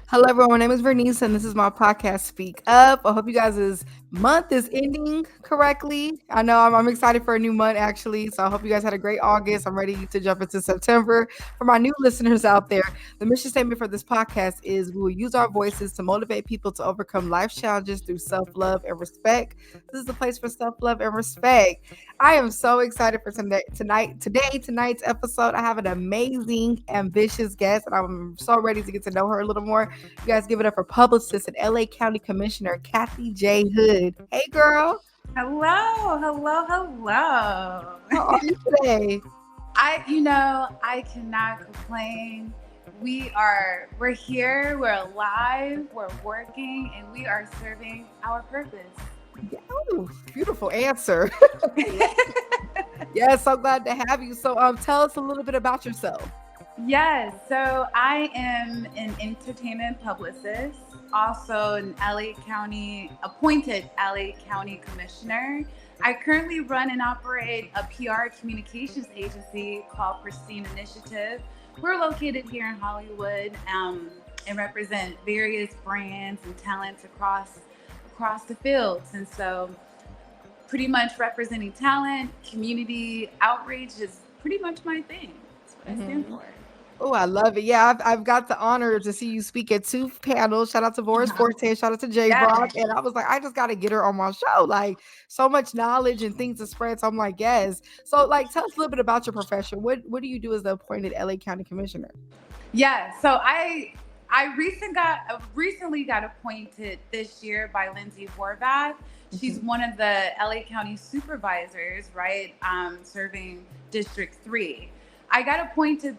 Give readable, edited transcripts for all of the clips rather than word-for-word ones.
Hello, everyone. My name is Vernice, and this is my podcast, Speak Up. I hope you guys' month is ending correctly. I know I'm excited for a new month, actually. So I hope you guys had a great August. I'm ready to jump into September. For my new listeners out there, the mission statement for this podcast is we will use our voices to motivate people to overcome life challenges through self-love and respect. This is a place for self-love and respect. I am so excited for tonight's episode. I have an amazing, ambitious guest, and I'm so ready to get to know her a little more. You guys give it up for Publicist and LA County Commissioner Cathy J. Hood. Hey, girl. Hello. How are you today? I cannot complain. We're here, we're alive, we're working, and we are serving our purpose. Oh, beautiful answer. Yes, so glad to have you. So tell us a little bit about yourself. Yes, so I am an entertainment publicist, also an appointed LA County Commissioner. I currently run and operate a PR communications agency called Pristine Initiative. We're located here in Hollywood and represent various brands and talents across the fields. And so pretty much representing talent, community outreach is pretty much my thing. That's what I stand for. Oh, I love it. Yeah, I've got the honor to see you speak at 2 panels. Shout out to Boris Forte, shout out to J Rock. And I was like, I just got to get her on my show. Like, so much knowledge and things to spread. So I'm like, yes. So, like, tell us a little bit about your profession. What do you do as the appointed LA County Commissioner? Yeah, so I recently got appointed this year by Lindsay Horvath. She's one of the LA County supervisors, right, serving District 3. I got appointed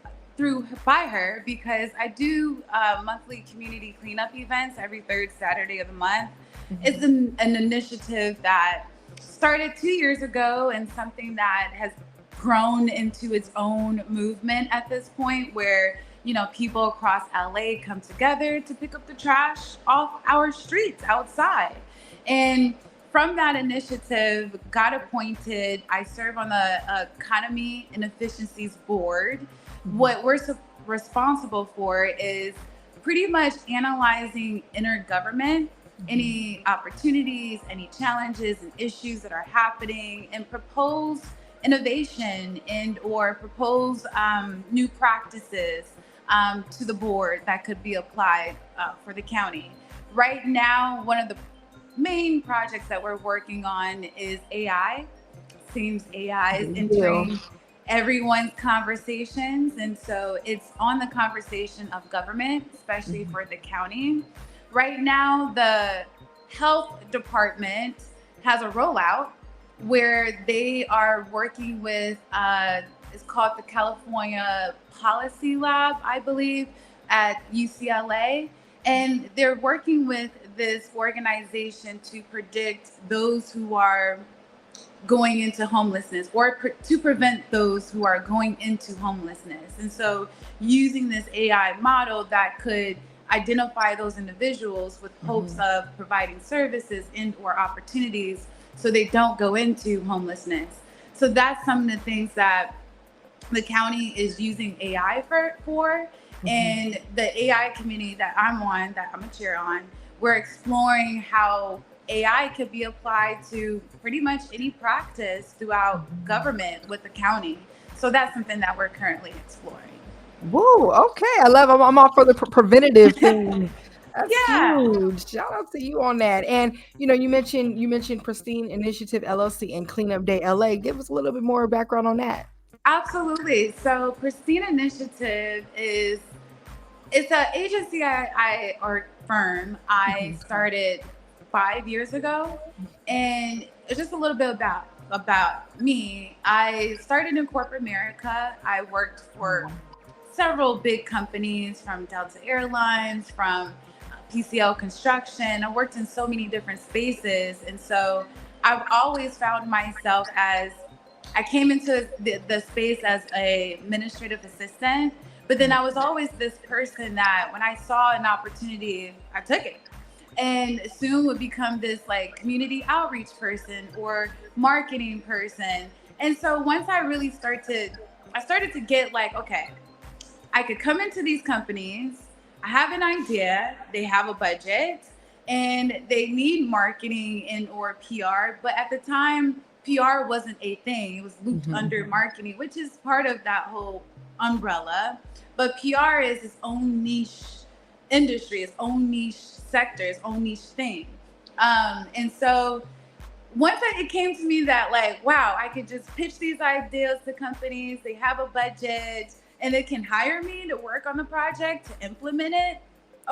by her because I do monthly community cleanup events every third Saturday of the month. It's an initiative that started 2 years ago and something that has grown into its own movement at this point where, people across LA come together to pick up the trash off our streets outside. And from that initiative, got appointed. I serve on the Economy and Efficiencies Board. What we're responsible for is pretty much analyzing intergovernment, any opportunities, any challenges and issues that are happening, and propose innovation or propose new practices to the board that could be applied for the county. Right now, one of the main projects that we're working on is AI. Seems AI is entering everyone's conversations, and so it's on the conversation of government, especially for the county. Right now, the health department has a rollout where they are working with it's called the California Policy Lab, I believe, at UCLA, and they're working with this organization to predict those who are going into homelessness or to prevent those who are going into homelessness. And so using this AI model that could identify those individuals with hopes of providing services and or opportunities so they don't go into homelessness. So that's some of the things that the county is using AI for. And the AI committee that I'm a chair on, we're exploring how AI could be applied to pretty much any practice throughout government with the county. So that's something that we're currently exploring. Whoa, okay. I'm all for the preventative thing. That's huge. Shout out to you on that. And you mentioned Pristine Initiative LLC and Cleanup Day LA. Give us a little bit more background on that. Absolutely. So Pristine Initiative it's an agency or firm I started 5 years ago, and just a little bit about me. I started in corporate America. I worked for several big companies, from Delta Airlines, from PCL Construction. I worked in so many different spaces, and so I've always found myself I came into the space as a administrative assistant, but then I was always this person that when I saw an opportunity, I took it. And soon would become this like community outreach person or marketing person. And so once I really started to get like, okay, I could come into these companies, I have an idea, they have a budget, and they need marketing and or PR. But at the time, PR wasn't a thing. It was looped under marketing, which is part of that whole umbrella. But PR is its own niche industry, its own niche sector, its own niche thing. And so once it came to me that like, wow, I could just pitch these ideas to companies, they have a budget, and they can hire me to work on the project, to implement it.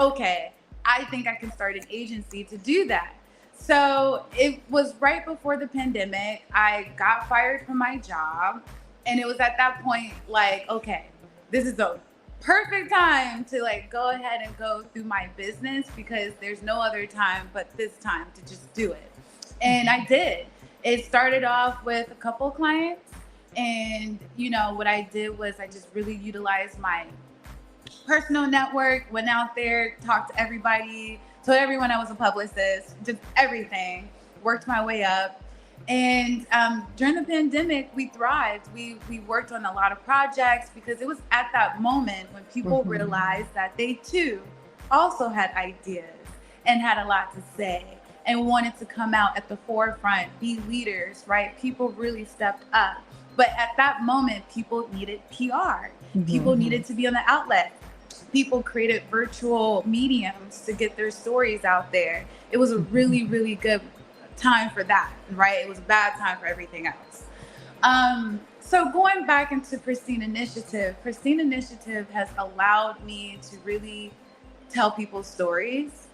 Okay, I think I can start an agency to do that. So it was right before the pandemic. I got fired from my job. And it was at that point, like, okay, this is the perfect time to like go ahead and go through my business, because there's no other time but this time to just do it. And I did. It started off with a couple clients. And, you know, what I did was I just really utilized my personal network, went out there, talked to everybody, told everyone I was a publicist, did everything, worked my way up. And during the pandemic, we thrived. We worked on a lot of projects, because it was at that moment when people realized that they too also had ideas and had a lot to say and wanted to come out at the forefront, be leaders, right? People really stepped up. But at that moment, people needed PR. People needed to be on the outlet. People created virtual mediums to get their stories out there. It was a really, really good time for that, right? It was a bad time for everything else. So going back into Pristine Initiative has allowed me to really tell people's stories.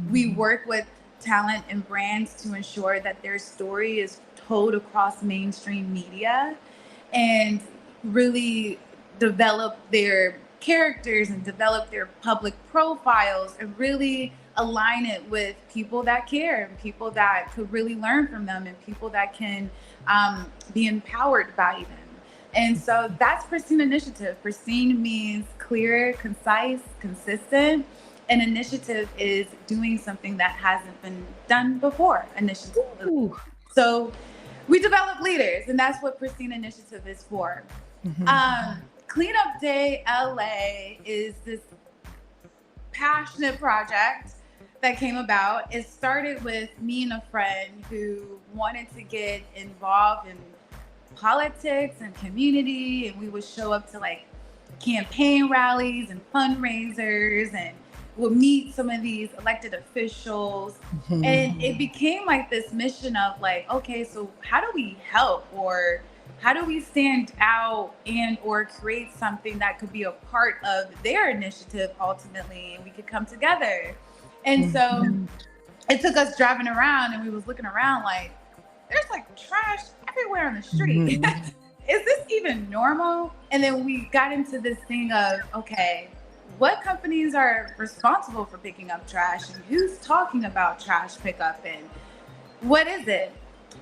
We work with talent and brands to ensure that their story is told across mainstream media, and really develop their characters and develop their public profiles, and really align it with people that care and people that could really learn from them, and people that can be empowered by them. And so that's Pristine Initiative. Pristine means clear, concise, consistent. An initiative is doing something that hasn't been done before. Initiative. Ooh. So we develop leaders, and that's what Pristine Initiative is for. Cleanup Day LA is this passionate project that came about. It started with me and a friend who wanted to get involved in politics and community, and we would show up to like campaign rallies and fundraisers, and we'll meet some of these elected officials. And it became like this mission of like, okay, so how do we help, or how do we stand out and or create something that could be a part of their initiative ultimately, and we could come together. And so it took us driving around, and we was looking around like, there's like trash everywhere on the street. Is this even normal? And then we got into this thing of, okay, what companies are responsible for picking up trash, and who's talking about trash pickup, and what is it?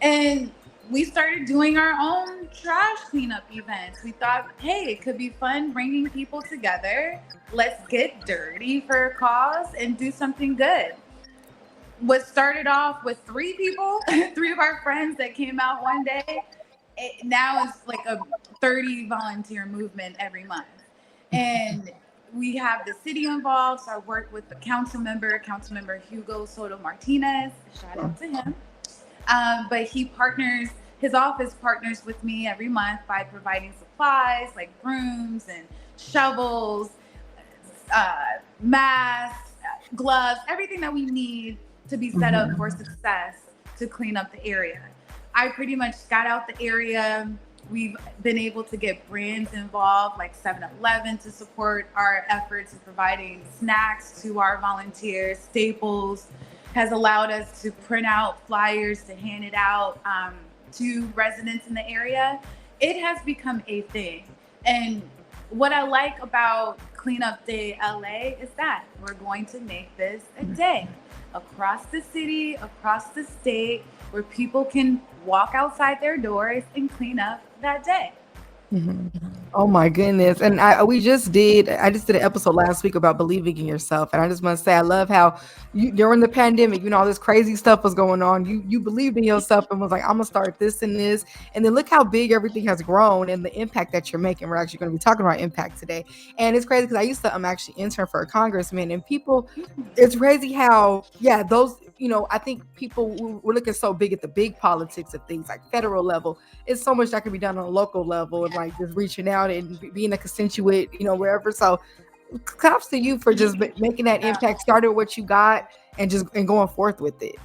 And we started doing our own trash cleanup events. We thought, hey, it could be fun bringing people together. Let's get dirty for a cause and do something good. What started off with 3 people, 3 of our friends that came out one day, it now is like a 30 volunteer movement every month. And we have the city involved. So I work with the council member Hugo Soto Martinez. Shout out to him. But his office partners with me every month by providing supplies like brooms and shovels, masks, gloves, everything that we need to be set up for success to clean up the area. I pretty much scout out the area. We've been able to get brands involved like 7-Eleven to support our efforts in providing snacks to our volunteers. Staples has allowed us to print out flyers to hand it out to residents in the area. It has become a thing. And what I like about Cleanup Day LA is that we're going to make this a day across the city, across the state, where people can walk outside their doors and clean up that day. Oh my goodness. And I just did an episode last week about believing in yourself. And I just want to say I love how you during the pandemic, all this crazy stuff was going on. You believed in yourself and was like, I'm gonna start this and this. And then look how big everything has grown and the impact that you're making. We're actually gonna be talking about impact today. And it's crazy because I used to actually intern for a congressman and people, it's crazy how, yeah, those, I think people we're looking so big at the big politics of things like federal level. It's so much that can be done on a local level and like just reaching out and being a constituent, wherever. So props to you for just making that impact, started with what you got and going forth with it.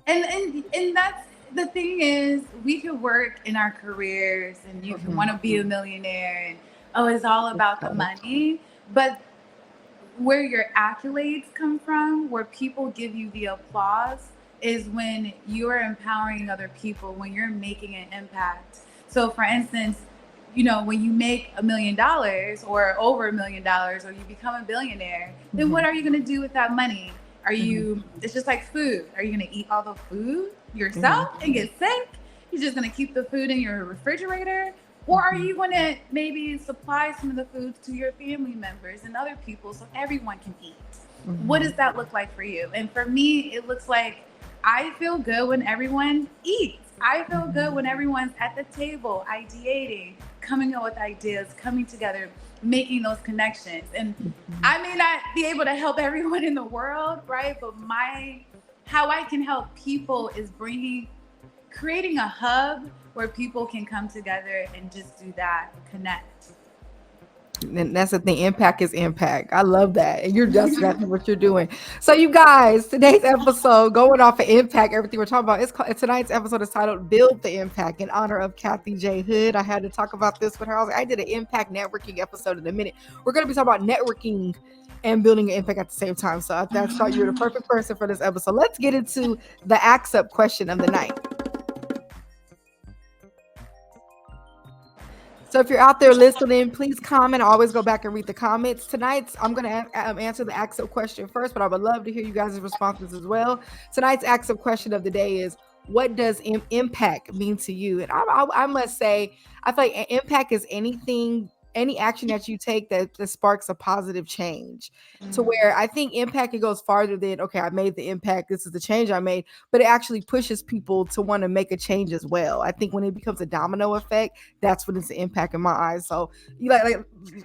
And that's the thing is we could work in our careers and you can want to be a millionaire and it's all about the money, but where your accolades come from, where people give you the applause, is when you're empowering other people, when you're making an impact. So for instance, when you make $1 million or over $1 million or you become a billionaire, then what are you going to do with that money? It's just like food. Are you going to eat all the food yourself and get sick? You're just going to keep the food in your refrigerator? Or are you going to maybe supply some of the food to your family members and other people so everyone can eat? What does that look like for you? And for me, it looks like I feel good when everyone eats. I feel good when everyone's at the table, ideating, coming up with ideas, coming together, making those connections. And I may not be able to help everyone in the world, right? But how I can help people is creating a hub where people can come together and just do that, connect. And that's the thing. Impact is impact. I love that. And that's exactly what you're doing. So you guys, today's episode, going off of impact, everything we're talking about, tonight's episode is titled Build the Impact in honor of Cathy J. Hood. I had to talk about this with her. I did an impact networking episode in a minute. We're going to be talking about networking and building an impact at the same time. So I thought you're the perfect person for this episode. Let's get into the Axe Up question of the night. So if you're out there listening, please comment. I always go back and read the comments. Tonight, I'm going to answer the Axe Up question first, but I would love to hear you guys' responses as well. Tonight's Axe Up question of the day is, what does impact mean to you? And I must say, I feel like impact is any action that you take that sparks a positive change, to where I think impact, it goes farther than, okay, I made the impact, this is the change I made, but it actually pushes people to want to make a change as well. I think when it becomes a domino effect, that's when it's an impact in my eyes. So you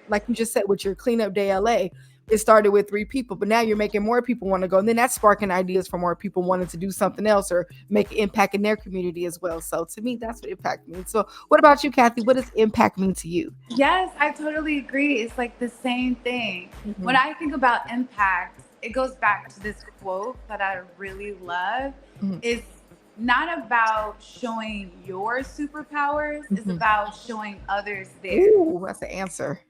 like you just said with your cleanup day LA, it started with 3 people, but now you're making more people want to go. And then that's sparking ideas for more people wanting to do something else or make an impact in their community as well. So to me, that's what impact means. So what about you, Cathy? What does impact mean to you? Yes, I totally agree. It's like the same thing. When I think about impact, it goes back to this quote that I really love. It's not about showing your superpowers. It's about showing others theirs. Ooh, that's the answer.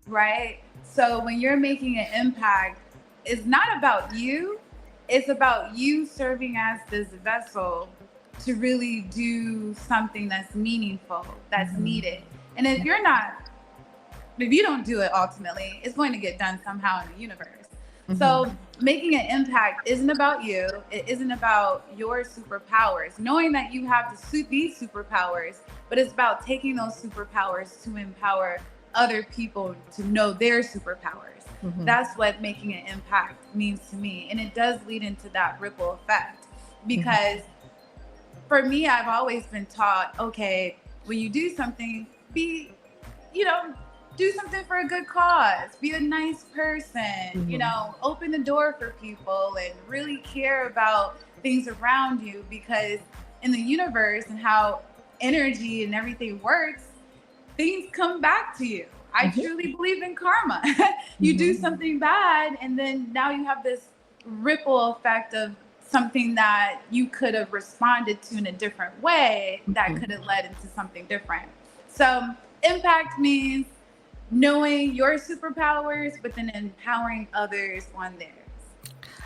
Right? So when you're making an impact, it's not about you. It's about you serving as this vessel to really do something that's meaningful, that's needed. And if you don't do it ultimately, it's going to get done somehow in the universe. So making an impact isn't about you. It isn't about your superpowers, knowing that you have these superpowers, but it's about taking those superpowers to empower other people to know their superpowers. That's what making an impact means to me. And it does lead into that ripple effect, because for me, I've always been taught, okay, when you do something, do something for a good cause, be a nice person, open the door for people and really care about things around you, because in the universe and how energy and everything works, things come back to you. I truly believe in karma. You do something bad, and then now you have this ripple effect of something that you could have responded to in a different way that could have led into something different. So impact means knowing your superpowers, but then empowering others on theirs.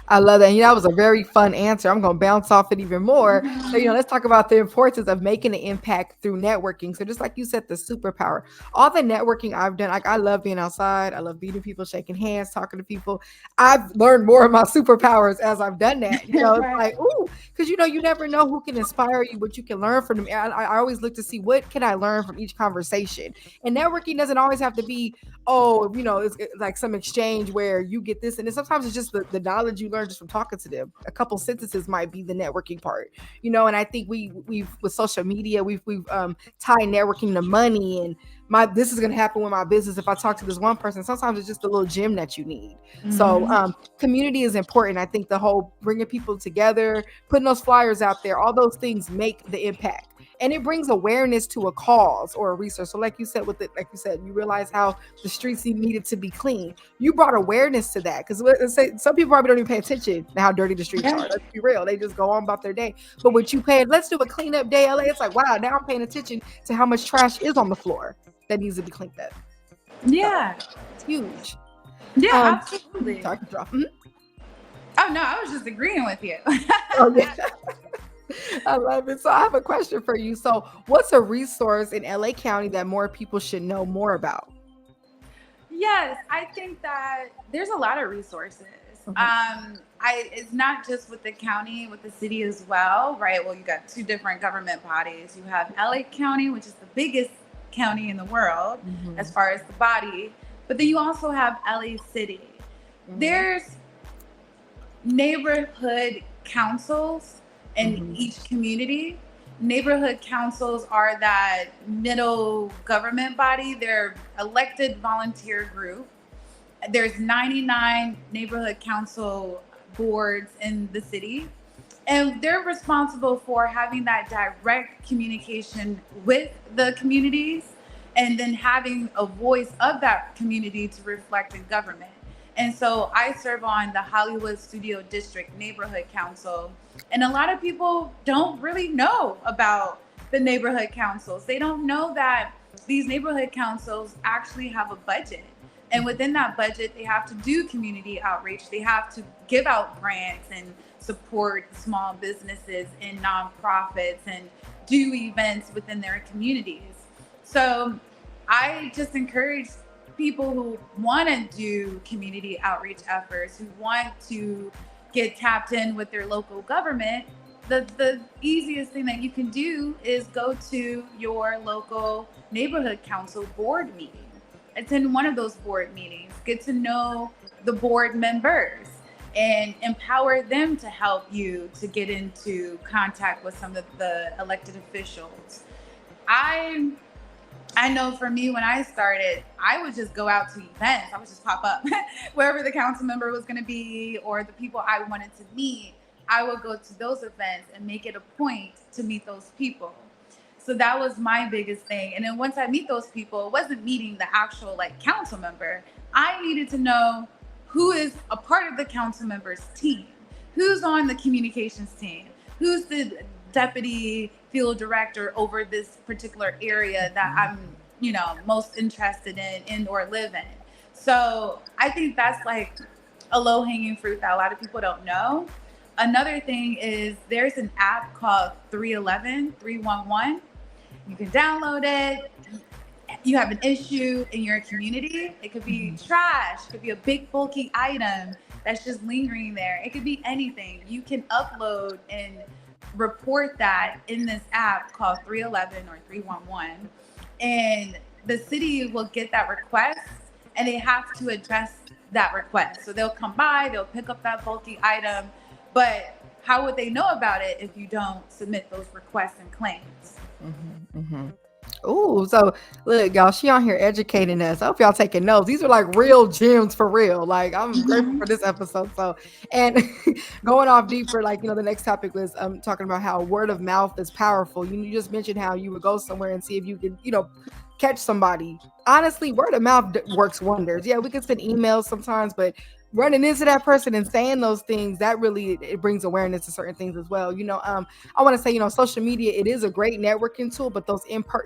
I love that. And that was a very fun answer. I'm going to bounce off it even more. So, let's talk about the importance of making an impact through networking. So just like you said, the superpower, all the networking I've done, like I love being outside. I love meeting people, shaking hands, talking to people. I've learned more of my superpowers as I've done that. It's like, ooh, because you never know who can inspire you, what you can learn from them. I always look to see what can I learn from each conversation. And networking doesn't always have to be, it's like some exchange where you get this. And then sometimes it's just the knowledge you learn just from talking to them. A couple sentences might be the networking part, and I think we've with social media, we've tied networking to money, and this is going to happen with my business if I talk to this one person. Sometimes it's just a little gem that you need. So community is important. I think the whole bringing people together, putting those flyers out there, all those things make the impact. And it brings awareness to a cause or a resource. So like you said, you realize how the streets needed to be clean. You brought awareness to that, because some people probably don't even pay attention to how dirty the streets are. Let's be real. They just go on about their day. But what you paid, let's do a cleanup day, LA. It's like, wow, now I'm paying attention to how much trash is on the floor that needs to be cleaned up. Yeah. So, it's huge. Yeah, absolutely. Sorry to drop. Mm-hmm. Oh, no, I was just agreeing with you. Oh, yeah. I love it. So I have a question for you. So what's a resource in LA County that more people should know more about? Yes, I think that there's a lot of resources. It's not just with the county, with the city as well, right? Well, you got two different government bodies. You have LA County, which is the biggest county in the world as far as the body, but then you also have LA City. There's neighborhood councils in each community. Neighborhood councils are that middle government body. They're elected volunteer group. There's 99 neighborhood council boards in the city, and they're responsible for having that direct communication with the communities and then having a voice of that community to reflect in government. And so I serve on the Hollywood Studio District Neighborhood Council. And a lot of people don't really know about the neighborhood councils. They don't know that these neighborhood councils actually have a budget. And within that budget, they have to do community outreach. They have to give out grants and support small businesses and nonprofits and do events within their communities. So I just encourage people who want to do community outreach efforts, who want to get tapped in with their local government. The easiest thing that you can do is go to your local neighborhood council board meeting. Attend one of those board meetings, get to know the board members and empower them to help you to get into contact with some of the elected officials. I know for me, when I started, I would just go out to events. I would just pop up wherever the council member was going to be or the people I wanted to meet. I would go to those events and make it a point to meet those people. So that was my biggest thing. And then once I meet those people, it wasn't meeting the actual council member. I needed to know who is a part of the council member's team, who's on the communications team, who's the deputy field director over this particular area that I'm, most interested in or live in. So I think that's a low-hanging fruit that a lot of people don't know. Another thing is there's an app called 311. You can download it. You have an issue in your community. It could be trash. It could be a big bulky item that's just lingering there. It could be anything. You can upload and report that in this app called 311 or 311. And the city will get that request and they have to address that request. So they'll come by, they'll pick up that bulky item, but how would they know about it if you don't submit those requests and claims? Oh, so look, y'all, she on here educating us. I hope y'all taking notes. These are real gems for real. I'm grateful for this episode. So, and going off deeper, the next topic was talking about how word of mouth is powerful. You just mentioned how you would go somewhere and see if you could, catch somebody. Honestly, word of mouth works wonders. Yeah, we can send emails sometimes, but running into that person and saying those things, that really, it brings awareness to certain things as well. I want to say, social media, it is a great networking tool, but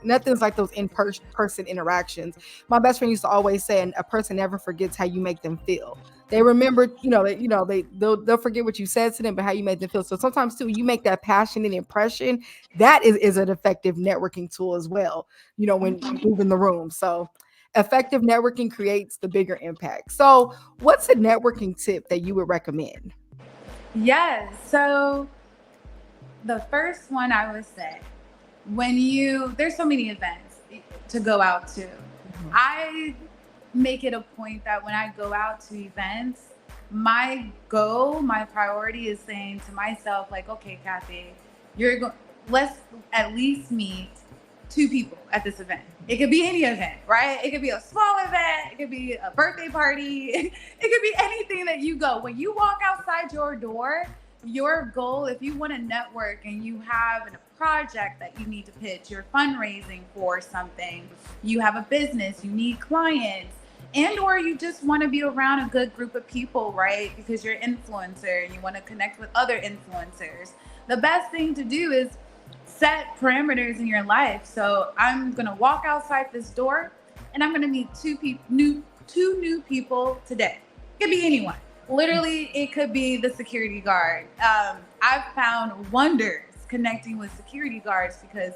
nothing's like those in-person interactions. My best friend used to always say, and a person never forgets how you make them feel. They remember, they'll forget what you said to them, but how you made them feel. So sometimes too, you make that passionate impression. That is an effective networking tool as well, when moving the room. So effective networking creates the bigger impact. So what's a networking tip that you would recommend? Yes. So the first one I would say, there's so many events to go out to. Mm-hmm. I make it a point that when I go out to events, my priority is saying to myself, like, okay, Cathy, let's at least meet 2 people at this event. It could be any event, right? It could be a small event. It could be a birthday party. It could be anything that you go. When you walk outside your door, your goal, if you want to network and you have a project that you need to pitch, you're fundraising for something, you have a business, you need clients, and or you just want to be around a good group of people, right? Because you're an influencer and you want to connect with other influencers. The best thing to do is set parameters in your life. So I'm going to walk outside this door and I'm going to meet 2 new people today. It could be anyone. Literally, it could be the security guard. I've found wonders connecting with security guards because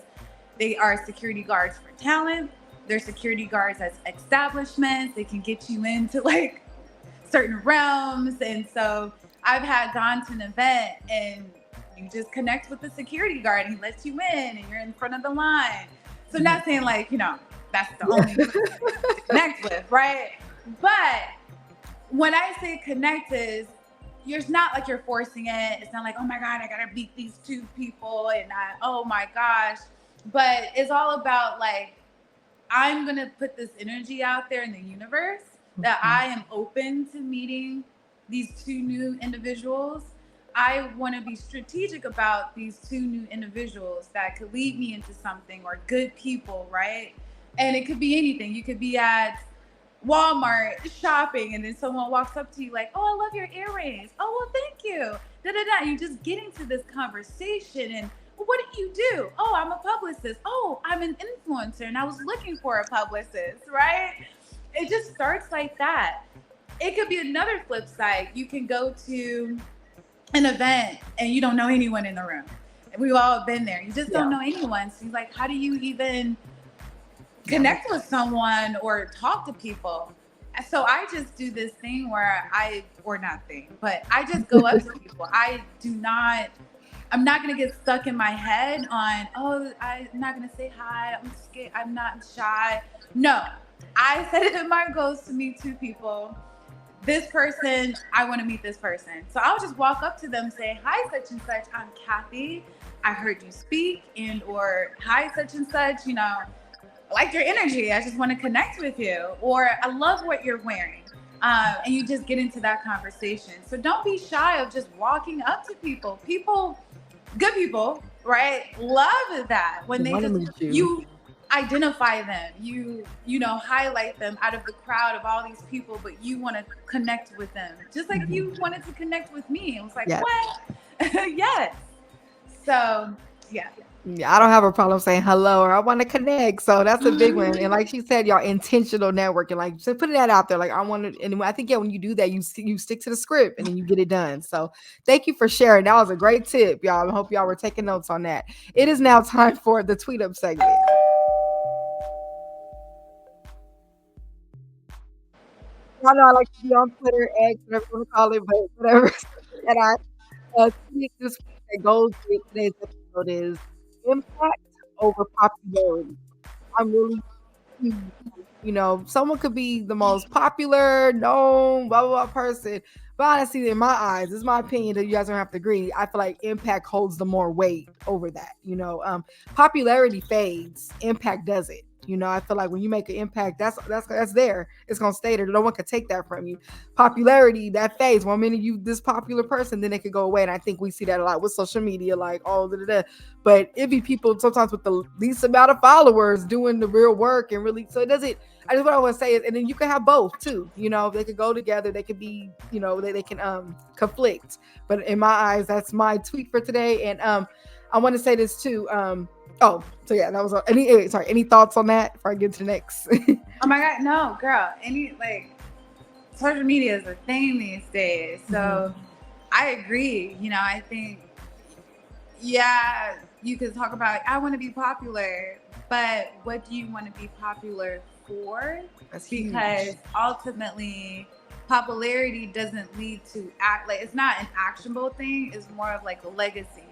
they are security guards for talent. They're security guards as establishments. They can get you into like certain realms. And so I've gone to an event and you just connect with the security guard and he lets you in and you're in front of the line. So not saying like, that's the only person to connect with, right? But when I say connect it's not like you're forcing it. It's not like, oh my God, I gotta meet these 2 people oh my gosh. But it's all about like, I'm gonna put this energy out there in the universe that I am open to meeting these 2 new individuals. I want to be strategic about these 2 new individuals that could lead me into something, or good people, right? And it could be anything. You could be at Walmart shopping and then someone walks up to you like, oh, I love your earrings. Oh, well, thank you. You just get into this conversation and, well, what do you do? Oh, I'm a publicist. Oh, I'm an influencer and I was looking for a publicist, right? It just starts like that. It could be another flip side. You can go to an event and you don't know anyone in the room. We've all been there. You just don't know anyone. So you're like, how do you even connect with someone or talk to people? So I just do this thing where I just go up to people. I'm not going to get stuck in my head on, I'm not going to say hi. I'm scared. I'm not shy. No, I set it in my goals to meet 2 people. This person, I want to meet this person. So I'll just walk up to them and say, hi, such and such, I'm Cathy. I heard you speak, or hi, such and such, I like your energy. I just want to connect with you. Or I love what you're wearing. And you just get into that conversation. So don't be shy of just walking up to people. Good people, right? Love that. When you identify them, you highlight them out of the crowd of all these people, but you want to connect with them. Just like you wanted to connect with me. It was like, what? Yes. So, yeah. Yeah, I don't have a problem saying hello or I want to connect. So that's a big one. And like she said, y'all, intentional networking, like so putting that out there. Like I want to, and I think, when you do that, you stick to the script and then you get it done. So thank you for sharing. That was a great tip, y'all. I hope y'all were taking notes on that. It is now time for the tweet up segment. I know I like to be on Twitter, X, whatever you want to call it, but whatever. And I tweet this week that goes with today's episode is impact over popularity. I'm really, someone could be the most popular, known, blah, blah, blah person. But honestly, in my eyes, this is my opinion that you guys don't have to agree. I feel like impact holds the more weight over that. Popularity fades, impact doesn't. You know, I feel like when you make an impact, that's there. It's gonna stay there. No one can take that from you. Popularity, that phase. One minute you this popular person, then it could go away. And I think we see that a lot with social media, like all da. But it be people sometimes with the least amount of followers doing the real work and really. So it doesn't. I just what I want to say is, and then you can have both too. You know, they could go together. They could be, you know, they can conflict. But in my eyes, that's my tweet for today. And I want to say this too. Oh, so yeah, that was any thoughts on that before I get to the next? Oh my God, no, girl. Social media is a thing these days. So I agree. You know, I think, yeah, you could talk about, I want to be popular, but what do you want to be popular for? That's because huge. Ultimately, popularity doesn't lead to it's not an actionable thing. It's more of like a legacy.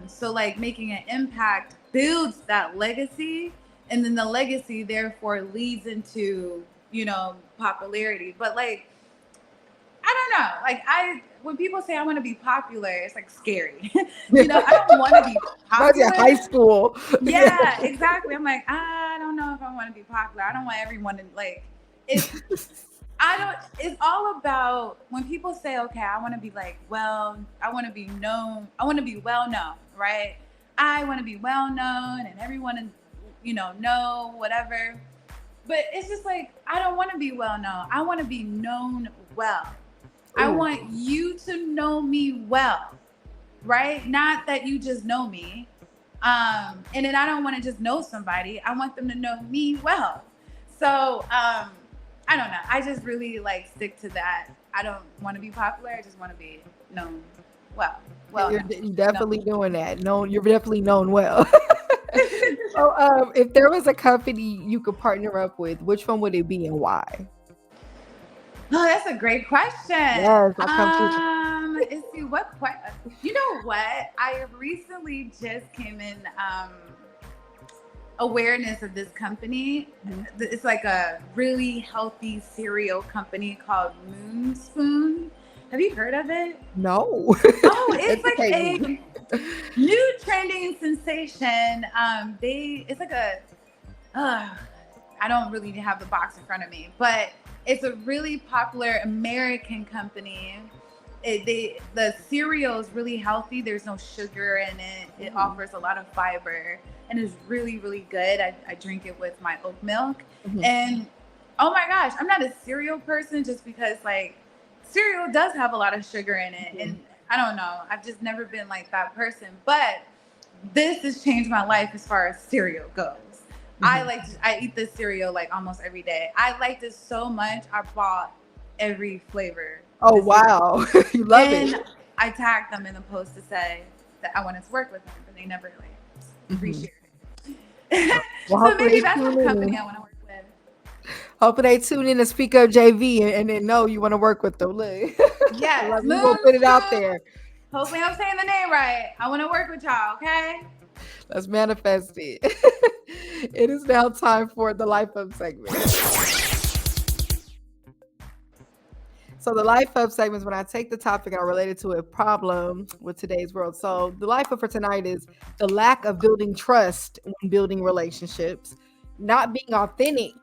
So like making an impact builds that legacy, and then the legacy therefore leads into, you know, popularity. But like, I don't know, like when people say I want to be popular, it's like scary. You know, I don't want to be popular. High school. Yeah, exactly. I'm like, I don't know if I want to be popular. I don't want everyone to like it. It's all about when people say, okay, I want to be like, well, I want to be known. I want to be well known, right? I want to be well known and everyone, you know whatever. But it's just like, I don't want to be well known. I want to be known well. Ooh. I want you to know me well, right? Not that you just know me. And then I don't want to just know somebody. I want them to know me well. So, I don't know. I just really like stick to that. I don't want to be popular. I just want to be known well. You're definitely doing that. No, you're definitely known well. So, if there was a company you could partner up with, which one would it be and why? Oh, that's a great question. Yes, let's see what. You know what? I recently just came in. Awareness of this company. It's like a really healthy cereal company called Moon Spoon. Have you heard of it? No. Oh, it's like a new trending sensation. It's like I don't really have the box in front of me, but it's a really popular American company. The cereal is really healthy. There's no sugar in it. It offers a lot of fiber and is really, really good. I drink it with my oat milk. And oh my gosh, I'm not a cereal person just because like cereal does have a lot of sugar in it. And I don't know, I've just never been like that person. But this has changed my life as far as cereal goes. I eat this cereal like almost every day. I liked it so much, I bought every flavor. Oh, wow. You love it. And I tagged them in the post to say that I wanted to work with them, but they never like appreciated it. Well, so maybe that's the company I want to work with. Hopefully they tune in to SpeakUpJV and then know you want to work with them. Look. Yes. We're going to put it out there. Hopefully I'm saying the name right. I want to work with y'all, okay? Let's manifest it. It is now time for the Life Up segment. So the Life Up segment is when I take the topic and I relate it to a problem with today's world. So the Life Up for tonight is the lack of building trust when building relationships, not being authentic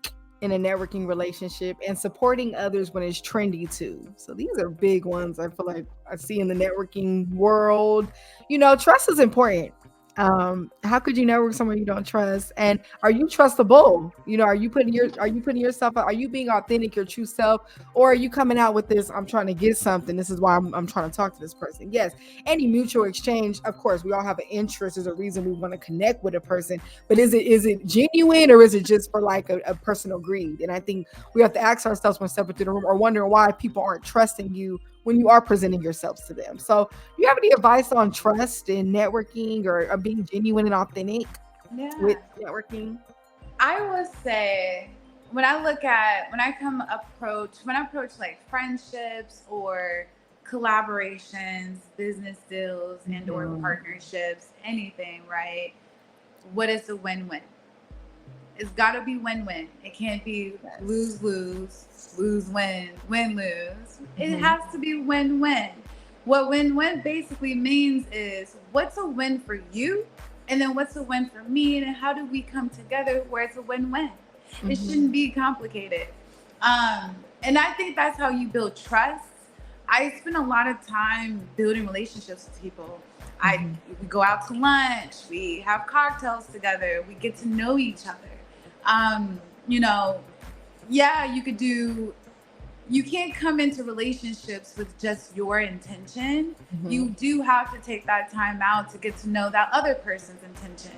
in a networking relationship, and supporting others when it's trendy too. So these are big ones I feel like I see in the networking world. You know, trust is important. How could you network with someone you don't trust? And are you trustable? You know, are you putting yourself out? Are you being authentic, your true self? Or are you coming out with this, I'm trying to get something. This is why I'm trying to talk to this person. Yes. Any mutual exchange, of course, we all have an interest. There's a reason we want to connect with a person, but is it genuine or is it just for like a personal greed? And I think we have to ask ourselves when stepping through the room or wondering why people aren't trusting you when you are presenting yourselves to them. So do you have any advice on trust in networking or being genuine and authentic with networking? I would say when I approach like friendships or collaborations, business deals and or partnerships, anything, right? What is the win-win? It's got to be win-win. It can't be lose-lose, lose-win, win-lose. It has to be win-win. What win-win basically means is what's a win for you And then what's a win for me? And how do we come together where it's a win-win? It shouldn't be complicated. And I think that's how you build trust. I spend a lot of time building relationships with people. We go out to lunch, we have cocktails together, we get to know each other. You can't come into relationships with just your intention. You do have to take that time out to get to know that other person's intention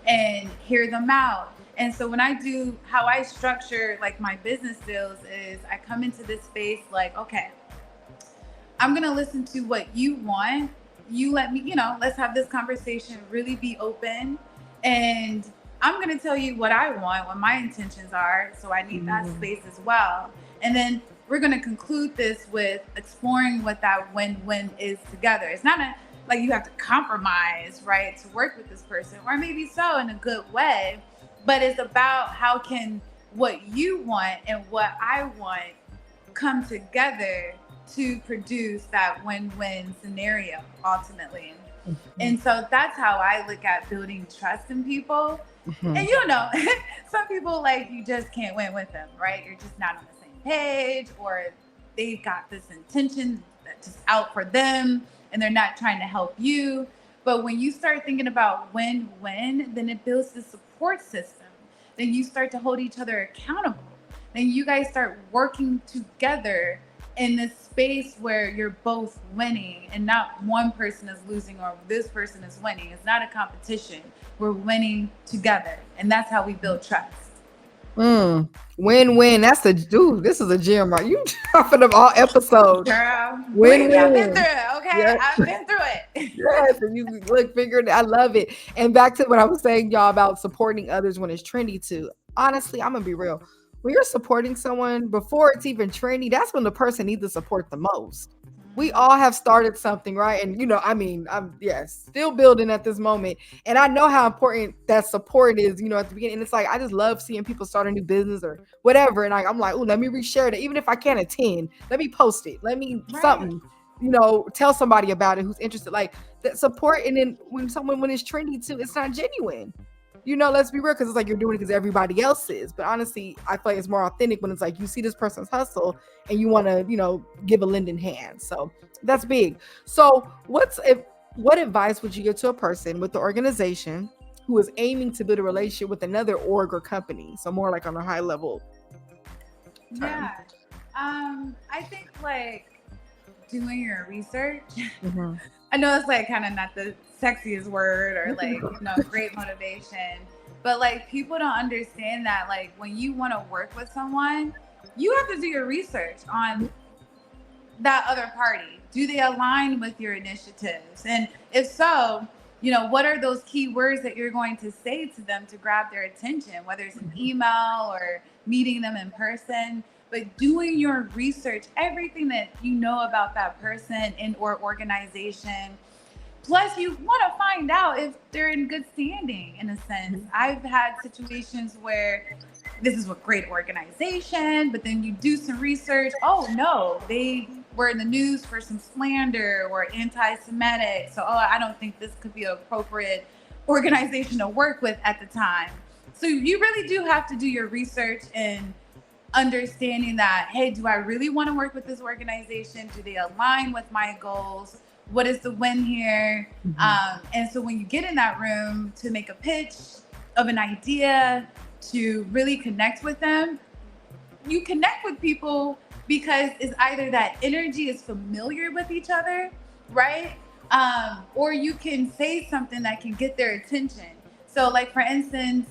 and hear them out. And so how I structure like my business deals is I come into this space like, okay, I'm going to listen to what you want. You let me, let's have this conversation, really be open. And I'm going to tell you what I want, what my intentions are. So I need that space as well. And then we're going to conclude this with exploring what that win-win is together. It's not like you have to compromise, right, to work with this person, or maybe so in a good way. But it's about how can what you want and what I want come together to produce that win-win scenario ultimately. And so that's how I look at building trust in people. And some people like you just can't win with them, right? You're just not on the same page, or they've got this intention that's just out for them and they're not trying to help you. But when you start thinking about win-win, then it builds the support system. Then you start to hold each other accountable. Then you guys start working together in this space where you're both winning and not one person is losing or this person is winning. It's not a competition. We're winning together. And that's how we build trust. Win-win. This is a gem, right? You dropping them all episodes. Girl, Win-win. I've been through it, okay? Yes. I've been through it. Yes, and you look figured. I love it. And back to what I was saying, y'all, about supporting others when it's trendy too. Honestly, I'm gonna be real. When you're supporting someone before it's even trendy, that's when the person needs the support the most. We all have started something, right? And I'm still building at this moment. And I know how important that support is, at the beginning. And it's like, I just love seeing people start a new business or whatever. And I'm like, oh, let me reshare that. Even if I can't attend, let me post it. Let me something, tell somebody about it who's interested. Like that support. And then when it's trendy too, it's not genuine. Let's be real, because it's like you're doing it because everybody else is. But honestly, I feel like it's more authentic when it's like you see this person's hustle and you want to, give a lending hand. So that's big. So what advice would you give to a person with the organization who is aiming to build a relationship with another org or company? So more like on a high level term. Yeah. I think like doing your research. I know it's like kind of not the sexiest word or like, great motivation, but like people don't understand that like when you want to work with someone, you have to do your research on that other party. Do they align with your initiatives? And if so, what are those key words that you're going to say to them to grab their attention, whether it's an email or meeting them in person. But doing your research, everything that you know about that person or organization. Plus, you want to find out if they're in good standing, in a sense. I've had situations where this is a great organization, but then you do some research. Oh, no, they were in the news for some slander or anti-Semitic. So, I don't think this could be an appropriate organization to work with at the time. So you really do have to do your research and understanding that, hey, do I really want to work with this organization? Do they align with my goals? What is the win here? And so when you get in that room to make a pitch of an idea, to really connect with them, you connect with people because it's either that energy is familiar with each other, right? Or you can say something that can get their attention. So like, for instance,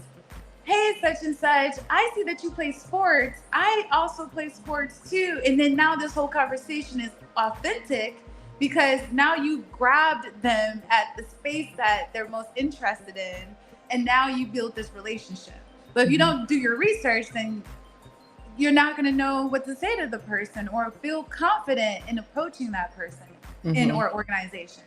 hey, such and such, I see that you play sports. I also play sports too. And then now this whole conversation is authentic because now you grabbed them at the space that they're most interested in. And now you build this relationship. But if you don't do your research, then you're not going to know what to say to the person or feel confident in approaching that person in or organization.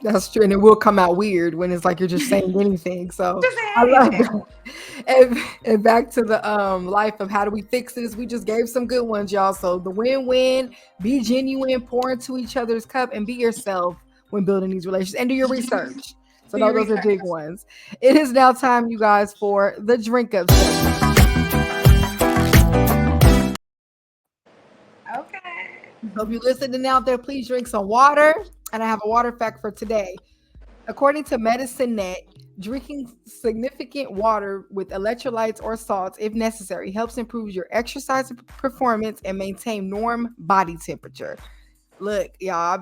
That's true. And it will come out weird when it's like you're just saying anything. So I love that. And back to the life of how do we fix this? We just gave some good ones, y'all. So the win-win, be genuine, pour into each other's cup, and be yourself when building these relationships, and do your research. So those are big ones. It is now time, you guys, for the drink up segment. Okay. So if you're listening out there, please drink some water. And I have a water fact for today. According to Medicine Net, drinking significant water with electrolytes or salts, if necessary, helps improve your exercise performance and maintain normal body temperature. Look, y'all,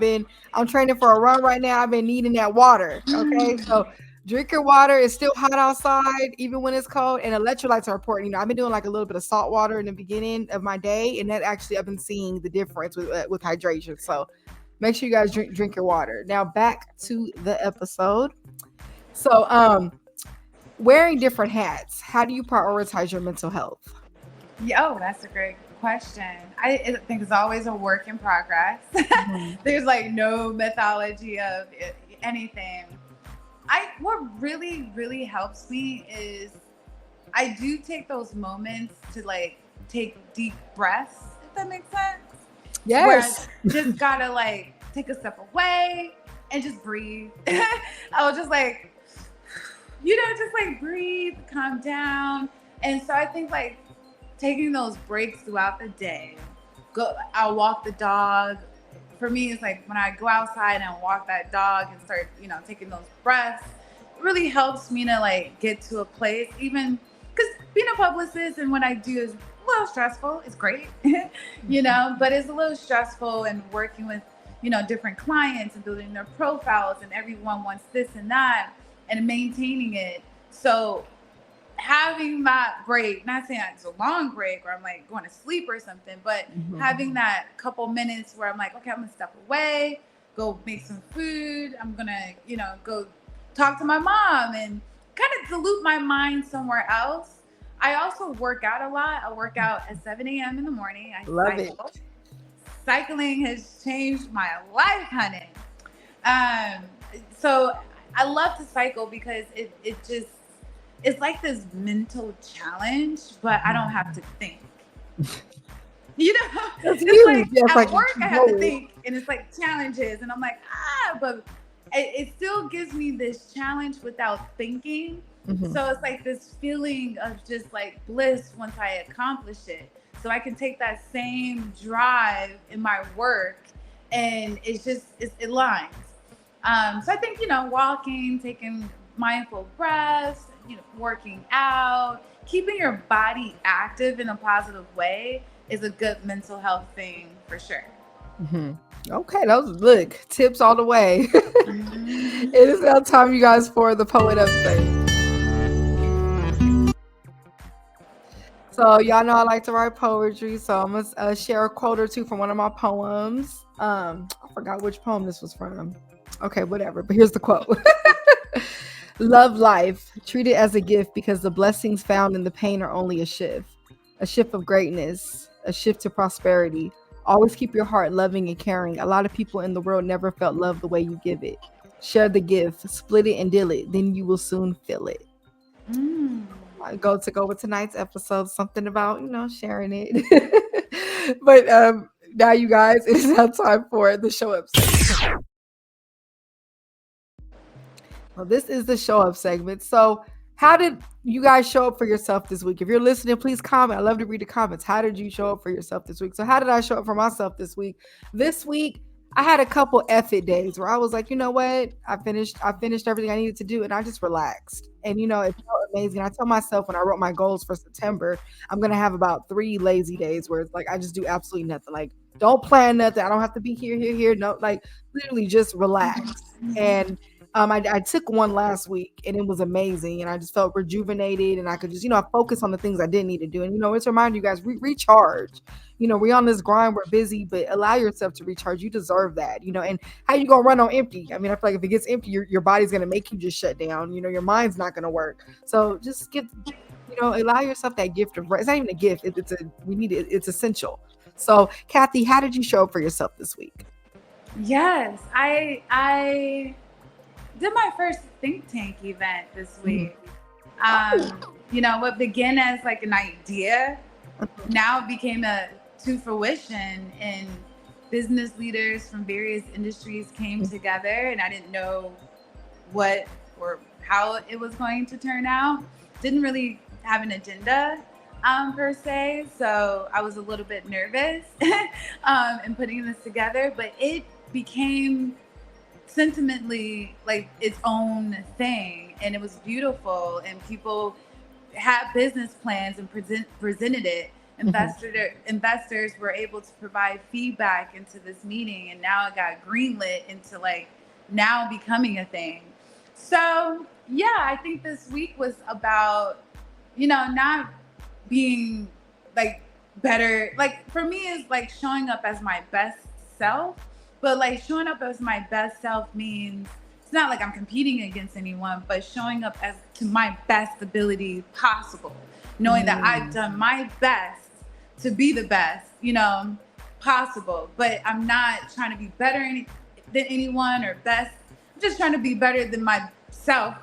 I'm training for a run right now. I've been needing that water. Okay. So drink your water. It's still hot outside, even when it's cold. And electrolytes are important. You know, I've been doing like a little bit of salt water in the beginning of my day. And that actually, I've been seeing the difference with hydration. So make sure you guys drink your water. Now back to the episode. So wearing different hats, how do you prioritize your mental health? Yo, that's a great question. I think it's always a work in progress. There's like no methodology of anything. What really helps me is I do take those moments to like take deep breaths, if that makes sense. Yes. Where I just gotta like take a step away and just breathe. I'll just like, just like breathe, calm down. And so I think like taking those breaks throughout the day. I'll walk the dog. For me, it's like when I go outside and walk that dog and start, taking those breaths, it really helps me to like get to a place, even because being a publicist and what I do is a little stressful. It's great, but it's a little stressful and working with, different clients and building their profiles, and everyone wants this and that and maintaining it. So having that break, not saying it's a long break where I'm like going to sleep or something, but having that couple minutes where I'm like, okay, I'm gonna step away, go make some food. I'm gonna, go talk to my mom and kind of dilute my mind somewhere else. I also work out a lot. I work out at 7 a.m. in the morning. I love cycle. Cycling has changed my life, honey. So I love to cycle because it's like this mental challenge, but I don't have to think. It's like at work I have to think, and it's like challenges, and I'm like, but it still gives me this challenge without thinking. So it's like this feeling of just like bliss once I accomplish it. So I can take that same drive in my work, and it lines. So I think, walking, taking mindful breaths, working out, keeping your body active in a positive way is a good mental health thing for sure. Okay, those tips all the way. It is now time, you guys, for the poet update. So y'all know I like to write poetry, so I'm gonna share a quote or two from one of my poems. I forgot which poem this was from. Okay, whatever, but here's the quote. Love life, treat it as a gift, because the blessings found in the pain are only a shift of greatness, a shift to prosperity. Always keep your heart loving and caring. A lot of people in the world never felt love the way you give it. Share the gift, split it and deal it, then you will soon feel it. I go with tonight's episode, something about, sharing it. But now, you guys, it is now time for the show up segment. Well, this is the show up segment. So how did you guys show up for yourself this week? If you're listening, please comment. I love to read the comments. How did you show up for yourself this week? So how did I show up for myself this week? This week, I had a couple effort days where I was like, you know what? I finished everything I needed to do, and I just relaxed. And, it felt amazing. I told myself when I wrote my goals for September, I'm going to have about 3 lazy days where it's like, I just do absolutely nothing. Like, don't plan nothing. I don't have to be here. No, like literally just relax. And I took one last week, and it was amazing, and I just felt rejuvenated, and I could just, focus on the things I didn't need to do. And, it's a reminder, you guys, recharge. We're on this grind, we're busy, but allow yourself to recharge. You deserve that, and how you gonna run on empty? I mean, I feel like if it gets empty, your body's gonna make you just shut down. Your mind's not gonna work. So just allow yourself that gift of rest. It's not even a gift. It's essential. So, Cathy, how did you show up for yourself this week? Yes, I did my first think tank event this week. What began as like an idea now became to fruition, and business leaders from various industries came together, and I didn't know what or how it was going to turn out. Didn't really have an agenda per se, so I was a little bit nervous in putting this together, but it became sentimentally like its own thing, and it was beautiful, and people had business plans and presented it. Investors were able to provide feedback into this meeting, and now it got greenlit into like now becoming a thing. So yeah, I think this week was about, not being like better. Like for me, is like showing up as my best self. But like showing up as my best self means it's not like I'm competing against anyone, but showing up as to my best ability possible, knowing that I've done my best to be the best, possible. But I'm not trying to be better than anyone or best. I'm just trying to be better than myself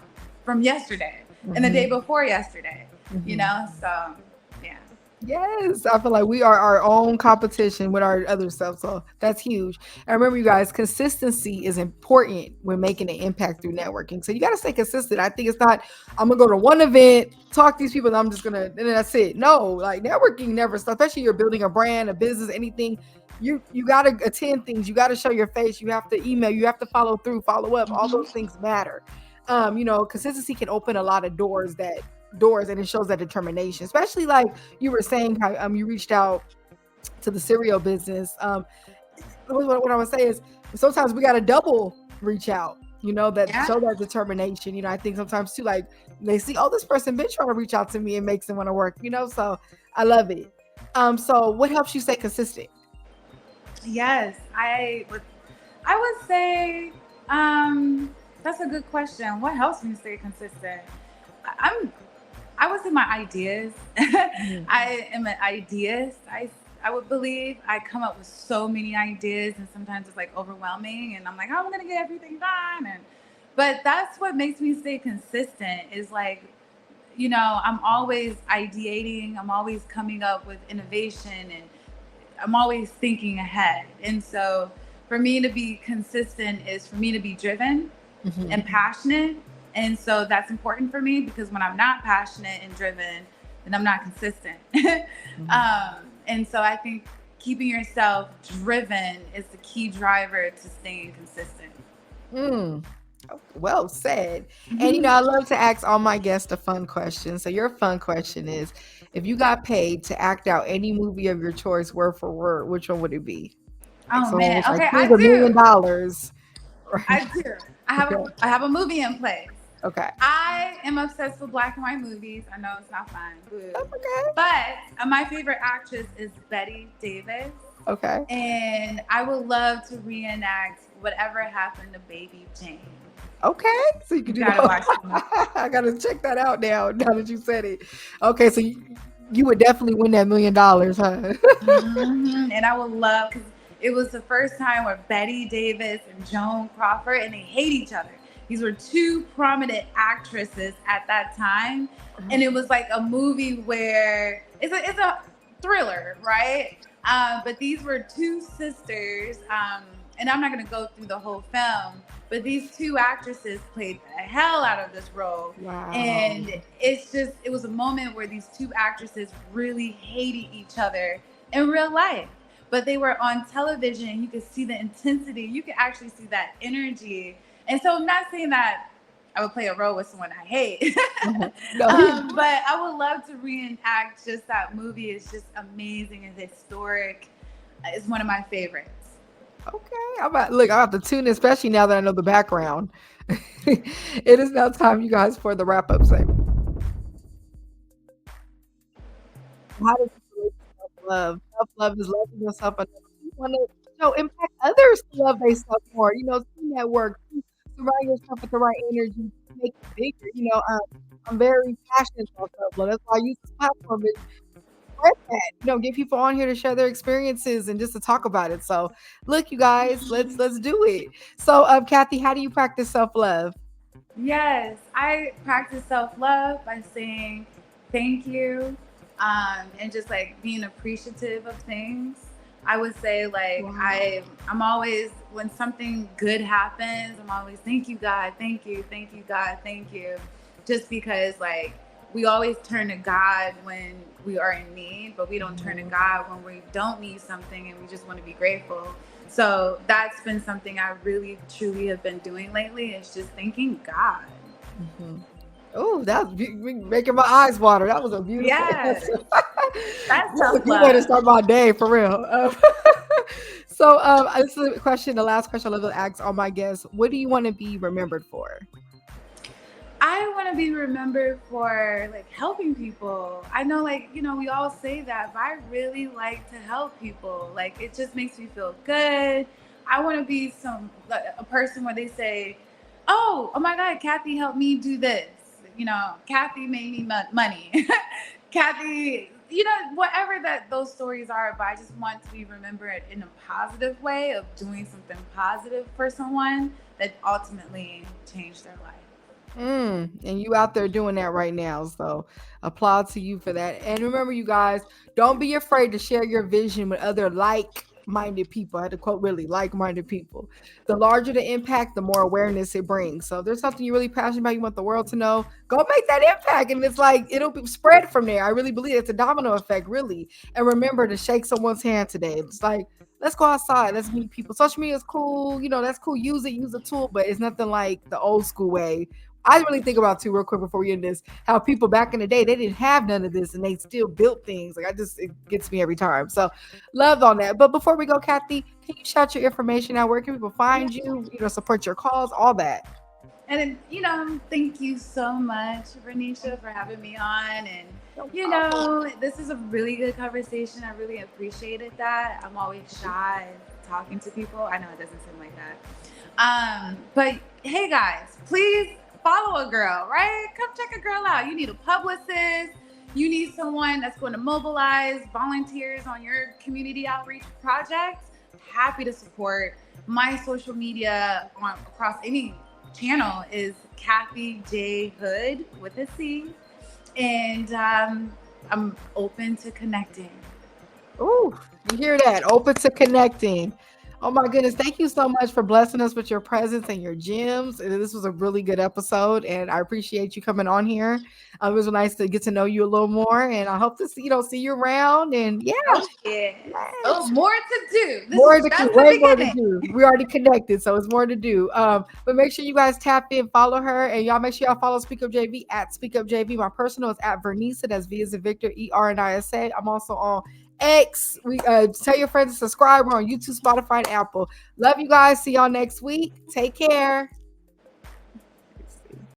from yesterday and the day before yesterday, So yeah. Yes, I feel like we are our own competition with our other self. So that's huge. And remember, you guys, consistency is important when making an impact through networking. So you got to stay consistent. I think it's not, I'm going to go to one event, talk to these people, and I'm just going to, and then that's it. No, like networking never stops, especially you're building a brand, a business, anything. You got to attend things. You got to show your face. You have to email. You have to follow through, follow up. All those things matter. Consistency can open a lot of doors, and it shows that determination, especially like you were saying how you reached out to the cereal business. What I would say is sometimes we got to double reach out, show that determination. I think sometimes too, like they see, oh, this person been trying to reach out to me, and makes them want to work, so I love it. So what helps you stay consistent? Yes, I would say that's a good question. What helps me stay consistent? I would say my ideas. I am an ideist. I would believe I come up with so many ideas, and sometimes it's like overwhelming, and I'm like, how am I going to get everything done? But that's what makes me stay consistent is like, I'm always ideating. I'm always coming up with innovation, and I'm always thinking ahead. And so for me to be consistent is for me to be driven and passionate. And so that's important for me, because when I'm not passionate and driven, then I'm not consistent. And so I think keeping yourself driven is the key driver to staying consistent. Well said. And I love to ask all my guests a fun question. So your fun question is, if you got paid to act out any movie of your choice word for word, which one would it be? Oh man, okay, I do. $1 million. Right? I do. I have a movie in place. Okay. I am obsessed with black and white movies. I know it's not fun. That's okay. But my favorite actress is Bette Davis. Okay. And I would love to reenact whatever happened to Baby Jane. Okay. So you can do that. I got to check that out now that you said it. Okay. So you would definitely win that $1 million, huh? And I would love, because it was the first time where Bette Davis and Joan Crawford, and they hate each other. These were two prominent actresses at that time. And it was like a movie where it's a thriller, right? But these were two sisters. And I'm not going to go through the whole film, but these two actresses played the hell out of this role. Wow. And it was a moment where these two actresses really hated each other in real life. But they were on television, and you could see the intensity. You could actually see that energy. And so I'm not saying that I would play a role with someone I hate, but I would love to reenact just that movie. It's just amazing and historic. It's one of my favorites. Okay. I'm about to tune in, especially now that I know the background. It is now time, you guys, for the wrap-up segment. How does self-love? Self-love is loving yourself enough. You want to impact others to love themselves more. See that work. Surround yourself with the right energy, make it bigger. I'm very passionate about self-love. That's why I use this platform to spread that. Get people on here to share their experiences and just to talk about it. So, look, you guys, let's do it. So, Cathy, how do you practice self-love? Yes, I practice self-love by saying thank you, and just like being appreciative of things. I would say, like, Wow. I'm always, when something good happens, I'm always, thank you, God, thank you, God, thank you. Just because, like, we always turn to God when we are in need, but we don't turn to God when we don't need something and we just want to be grateful. So that's been something I really, truly have been doing lately, is just thanking God. Mm-hmm. Oh, that's making my eyes water. That was a beautiful Yes, answer. that's That's a self good way to love. start my day, for real. So, this is a question, the last question I love to ask all my guests. What do you want to be remembered for? I want to be remembered for, like, helping people. I know, like, we all say that, but I really like to help people. Like, it just makes me feel good. I want to be like, a person where they say, "Oh, oh my God, Cathy helped me do this." Cathy made me money. Kathy, whatever that those stories are. But I just want to be remembered in a positive way of doing something positive for someone that ultimately changed their life. And you out there doing that right now. So applaud to you for that. And remember, you guys, don't be afraid to share your vision with other like-minded people. I had to quote, really like-minded people. The larger the impact, the more awareness it brings. So if there's something you're really passionate about, you want the world to know, go make that impact. And it's like, it'll be spread from there. I really believe it's a domino effect, really. And remember to shake someone's hand today. It's like, let's go outside. Let's meet people. Social media is cool. That's cool. Use it, use a tool, but it's nothing like the old school way. I really think about too, real quick before we end this, how people back in the day, they didn't have none of this and they still built things. Like, it gets me every time. So love on that. But before we go, Cathy, can you shout your information out? Where can people find you? Support your cause, all that. And thank you so much, Renisha, for having me on. And No problem. this is a really good conversation. I really appreciated that. I'm always shy talking to people. I know it doesn't seem like that. But hey, guys, please follow a girl, right? Come check a girl out. You need a publicist. You need someone that's going to mobilize volunteers on your community outreach projects. Happy to support. My social media across any channel is Cathy J Hood with a C, and I'm open to connecting. Ooh, you hear that? Open to connecting. Oh my goodness. Thank you so much for blessing us with your presence and your gems. This was a really good episode and I appreciate you coming on here. It was nice to get to know you a little more and I hope to see you around and yeah. Oh yes. Oh, Yes. more to do. More to do, That's the way more to beginning. do. We already connected, so it's more to do. But make sure you guys tap in, follow her, and y'all make sure y'all follow SpeakUpJV at SpeakUpJV. My personal is at Vernisa. That's V as in Victor, ERNISA. I'm also on X. We tell your friends to subscribe. We're on YouTube, Spotify, and Apple. Love you guys. See y'all next week. Take care.